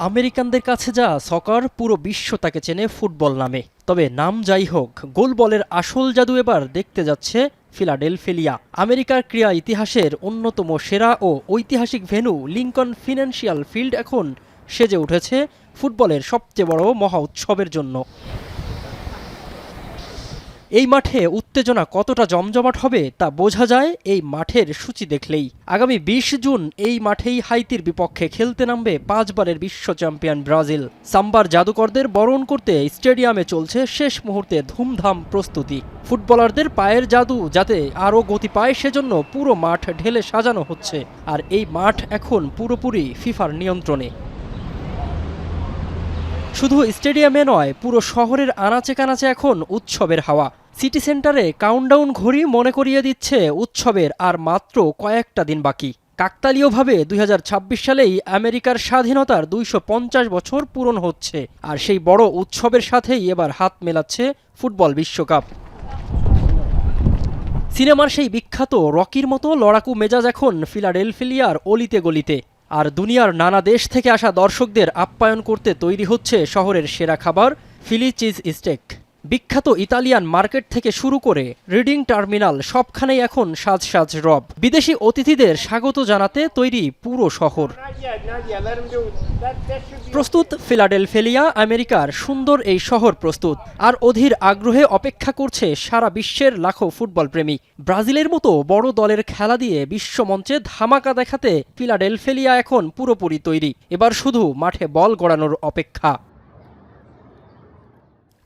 আমেরিকানদের কাছে যা সকার, পুরো বিশ্ব তাকে চেনে ফুটবল নামে। তবে নাম যাই হোক, গোল বলের আসল জাদু এবার দেখতে যাচ্ছে ফিলাডেলফিয়া। আমেরিকার ক্রীড়া ইতিহাসের অন্যতম সেরা ও ঐতিহাসিক ভেন্যু লিংকন ফিনান্সিয়াল ফিল্ড এখন সেজে উঠেছে ফুটবলের সবচেয়ে বড় মহা উৎসবের জন্য। এই মাঠে উত্তেজনা কতটা জমজমাট হবে তা বোঝা যায় এই মাঠের সূচি দেখলেই। আগামী ২০ জুন এই মাঠেই হাইতির বিপক্ষে খেলতে নামবে ৫ বারের বিশ্ব চ্যাম্পিয়ন ব্রাজিল। সাম্বার জাদুকরদের বরণ করতে স্টেডিয়ামে চলছে শেষ মুহূর্তে ধুমধাম প্রস্তুতি। ফুটবলারদের পায়ের জাদু যাতে আরও গতি পায় সেজন্য পুরো মাঠ ঢেলে সাজানো হচ্ছে। আর এই মাঠ এখন পুরোপুরি ফিফার নিয়ন্ত্রণে। শুধু স্টেডিয়ামে নয়, পুরো শহরের আনাচে কানাচে এখন উৎসবের হাওয়া। সিটি সেন্টারে কাউন্টডাউন ঘড়ি মনে করিয়ে দিচ্ছে উৎসবের আর মাত্র কয়েকটা দিন বাকি। কাকতালীয়ভাবে ২০২৬ সালেই আমেরিকার স্বাধীনতার ২৫০ বছর পূরণ হচ্ছে। আর সেই বড় উৎসবের সাথেই এবার হাত মেলাচ্ছে ফুটবল বিশ্বকাপ। সিনেমার সেই বিখ্যাত রকির মতো লড়াকু মেজাজ এখন ফিলাডেলফিয়ার অলিতে গলিতে। আর দুনিয়ার নানা দেশ থেকে আসা দর্শকদের আপ্যায়ন করতে তৈরি হচ্ছে শহরের সেরা খাবার ফিলি চিজ স্টেক। বিখ্যাত ইতালিয়ান মার্কেট থেকে শুরু করে রিডিং টার্মিনাল সবখানেই এখন সাজ সাজ রব। বিদেশি অতিথিদের স্বাগত জানাতে তৈরি পুরো শহর। প্রস্তুত ফিলাডেলফিয়া, আমেরিকার সুন্দর এই শহর প্রস্তুত। আর অধীর আগ্রহে অপেক্ষা করছে সারা বিশ্বের লাখো ফুটবল প্রেমী। ব্রাজিলের মতো বড় দলের খেলা দিয়ে বিশ্বমঞ্চে ধামাকা দেখাতে ফিলাডেলফিয়া এখন পুরোপুরি তৈরি। এবার শুধু মাঠে বল গড়ানোর অপেক্ষা।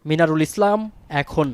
মিনারুল ইসলাম, এখন।